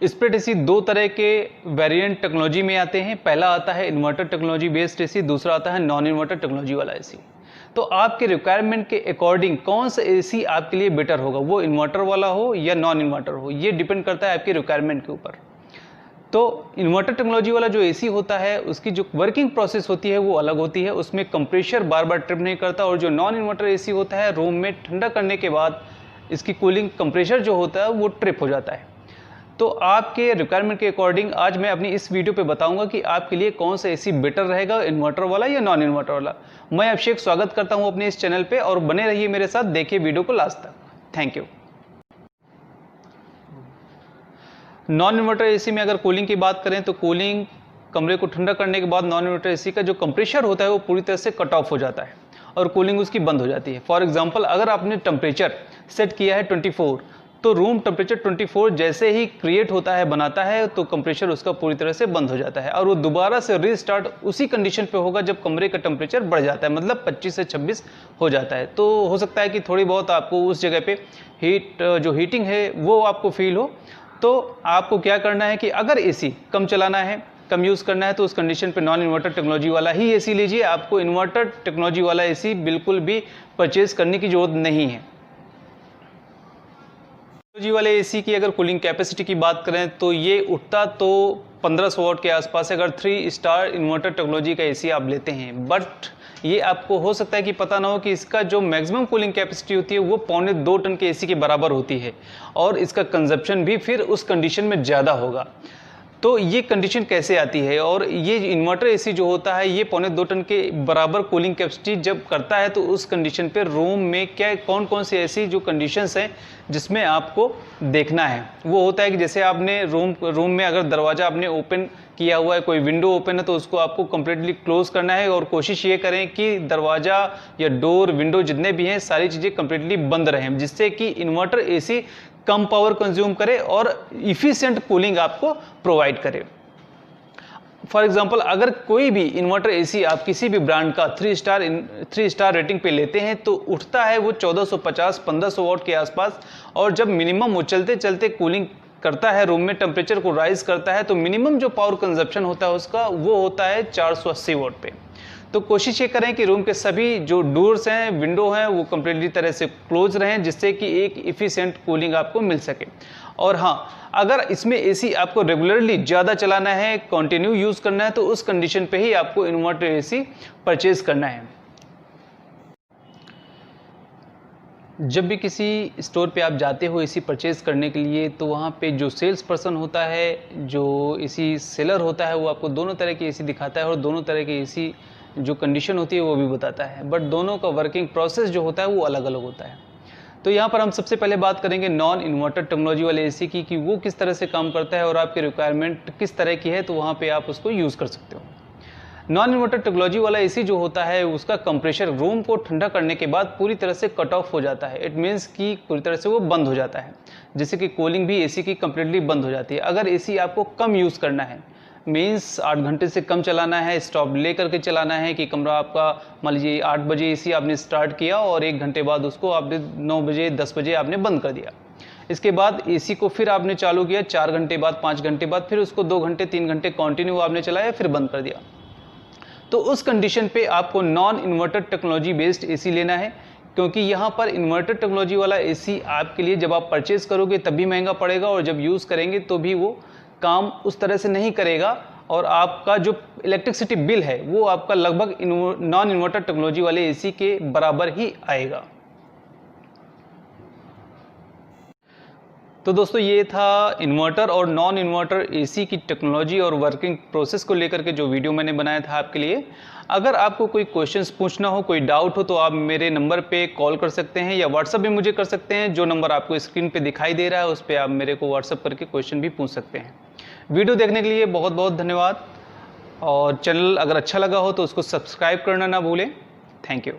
Split AC दो तरह के वेरिएंट टेक्नोलॉजी में आते हैं। पहला आता है इन्वर्टर टेक्नोलॉजी बेस्ड एसी, दूसरा आता है नॉन इन्वर्टर टेक्नोलॉजी वाला एसी। तो आपके रिक्वायरमेंट के अकॉर्डिंग कौन सा एसी आपके लिए बेटर होगा, वो इन्वर्टर वाला हो या नॉन इन्वर्टर हो, ये डिपेंड करता है आपके रिक्वायरमेंट के ऊपर। तो इन्वर्टर टेक्नोलॉजी वाला जो एसी होता है उसकी जो वर्किंग प्रोसेस होती है वो अलग होती है, उसमें कंप्रेशर बार बार ट्रिप नहीं करता। और जो नॉन इन्वर्टर एसी होता है रूम में ठंडा करने के बाद इसकी कूलिंग कंप्रेशर जो होता है वो ट्रिप हो जाता है। तो आपके रिक्वायरमेंट के अकॉर्डिंग आज मैं अपनी इस वीडियो पे बताऊंगा कि आपके लिए कौन सा एसी बेटर रहेगा, इन्वर्टर वाला या नॉन इन्वर्टर वाला। मैं अभिषेक स्वागत करता हूं अपने इस चैनल पे और बने रहिए मेरे साथ, देखिए वीडियो को लास्ट तक। Thank you. Non inverter AC में अगर कूलिंग की बात करें तो कूलिंग कमरे को ठंडा करने के बाद नॉन इन्वर्टर एसी का जो कंप्रेशर होता है वो पूरी तरह से कट ऑफ हो जाता है और कूलिंग उसकी बंद हो जाती है। फॉर एग्जांपल अगर आपने टेम्परेचर सेट किया है 24, तो रूम टेम्परेचर 24 जैसे ही क्रिएट होता है, बनाता है, तो कंप्रेशर उसका पूरी तरह से बंद हो जाता है और वो दोबारा से रीस्टार्ट उसी कंडीशन पे होगा जब कमरे का टेम्परेचर बढ़ जाता है, मतलब 25 से 26 हो जाता है। तो हो सकता है कि थोड़ी बहुत आपको उस जगह पे जो हीटिंग है वो आपको फील हो। तो आपको क्या करना है कि अगर एसी कम चलाना है, कम यूज़ करना है, तो उस कंडीशन पे नॉन इन्वर्टर टेक्नोलॉजी वाला ही एसी लीजिए। आपको इन्वर्टर टेक्नोलॉजी वाला एसी बिल्कुल भी परचेज करने की जरूरत नहीं है। टेक्नोलॉजी वाले एसी की अगर कूलिंग कैपेसिटी की बात करें तो ये उठता तो 1500 वाट के आसपास है अगर 3 स्टार इन्वर्टर टेक्नोलॉजी का एसी आप लेते हैं। बट ये आपको हो सकता है कि पता ना हो कि इसका जो मैक्सिमम कूलिंग कैपेसिटी होती है वो 1.25 टन के एसी के बराबर होती है और इसका कंजप्शन भी फिर उस कंडीशन में ज़्यादा होगा। तो ये कंडीशन कैसे आती है, और ये इन्वर्टर एसी जो होता है ये 1.25 टन के बराबर कूलिंग कैपेसिटी जब करता है तो उस कंडीशन पे रूम में क्या कौन कौन सी ऐसी जो कंडीशंस हैं जिसमें आपको देखना है, वो होता है कि जैसे आपने रूम में अगर दरवाज़ा आपने ओपन किया हुआ है, कोई विंडो ओपन है, तो उसको आपको कंप्लीटली क्लोज करना है और कोशिश ये करें कि दरवाज़ा या डोर विंडो जितने भी हैं सारी चीज़ें कंप्लीटली बंद रहें, जिससे कि इन्वर्टर एसी कम पावर कंज्यूम करे और इफिशिएंट कूलिंग आपको प्रोवाइड करे। फॉर एग्जांपल अगर कोई भी इन्वर्टर एसी आप किसी भी ब्रांड का 3 स्टार रेटिंग पे लेते हैं तो उठता है वो 1450-1500 वाट के आसपास, और जब मिनिमम वो चलते चलते कूलिंग करता है, रूम में टेम्परेचर को राइज करता है, तो मिनिमम जो पावर कंजप्शन होता है उसका वो होता है 480 वाट पे। तो कोशिश ये करें कि रूम के सभी जो डोर्स हैं, विंडो हैं, वो कंप्लीटली तरह से क्लोज रहें, जिससे कि एक इफिशिएंट कूलिंग आपको मिल सके। और हाँ, अगर इसमें एसी आपको रेगुलरली ज़्यादा चलाना है, कंटिन्यू यूज़ करना है, तो उस कंडीशन पे ही आपको इन्वर्टर एसी परचेज करना है। जब भी किसी स्टोर पे आप जाते हो एसी परचेज़ करने के लिए, तो वहाँ पे जो सेल्स पर्सन होता है, जो एसी सेलर होता है, वो आपको दोनों तरह के एसी दिखाता है और दोनों तरह के एसी जो कंडीशन होती है वो भी बताता है, बट दोनों का वर्किंग प्रोसेस जो होता है वो अलग अलग होता है। तो यहाँ पर हम सबसे पहले बात करेंगे नॉन इन्वर्टर टेक्नोलॉजी वाले एसी की कि वो किस तरह से काम करता है और आपकी रिक्वायरमेंट किस तरह की है, तो वहाँ पे आप उसको यूज़ कर सकते हो। नॉन इन्वर्टर टेक्नोलॉजी वाला एसी जो होता है उसका कंप्रेशर रूम को ठंडा करने के बाद पूरी तरह से कट ऑफ हो जाता है। इट मीन्स कि पूरी तरह से वो बंद हो जाता है, जैसे कि कूलिंग भी एसी की कंप्लीटली बंद हो जाती है। अगर एसी आपको कम यूज़ करना है, मीन्स 8 घंटे से कम चलाना है, स्टॉप ले करके चलाना है कि कमरा आपका मान लीजिए 8 बजे एसी आपने स्टार्ट किया और 1 घंटे बाद उसको आपने 9 बजे 10 बजे आपने बंद कर दिया। इसके बाद एसी को फिर आपने चालू किया 4 घंटे बाद, 5 घंटे बाद, फिर उसको 2 घंटे 3 घंटे कंटिन्यू आपने चलाया, फिर बंद कर दिया। तो उस कंडीशन पे आपको non inverter technology based AC लेना है, क्योंकि यहाँ पर इन्वर्टर टेक्नोलॉजी वाला एसी आपके लिए जब आप परचेज करोगे तब भी महंगा पड़ेगा और जब यूज़ करेंगे तो भी वो काम उस तरह से नहीं करेगा और आपका जो इलेक्ट्रिसिटी बिल है वो आपका लगभग नॉन इन्वर्टर टेक्नोलॉजी वाले एसी के बराबर ही आएगा। तो दोस्तों ये था इन्वर्टर और नॉन इन्वर्टर एसी की टेक्नोलॉजी और वर्किंग प्रोसेस को लेकर के जो वीडियो मैंने बनाया था आपके लिए। अगर आपको कोई क्वेश्चंस पूछना हो, कोई डाउट हो, तो आप मेरे नंबर पे कॉल कर सकते हैं या व्हाट्सएप भी मुझे कर सकते हैं। जो नंबर आपको स्क्रीन पे दिखाई दे रहा है उस पर आप मेरे को व्हाट्सएप करके क्वेश्चन भी पूछ सकते हैं। वीडियो देखने के लिए बहुत बहुत धन्यवाद, और चैनल अगर अच्छा लगा हो तो उसको सब्सक्राइब करना ना भूलें। Thank you.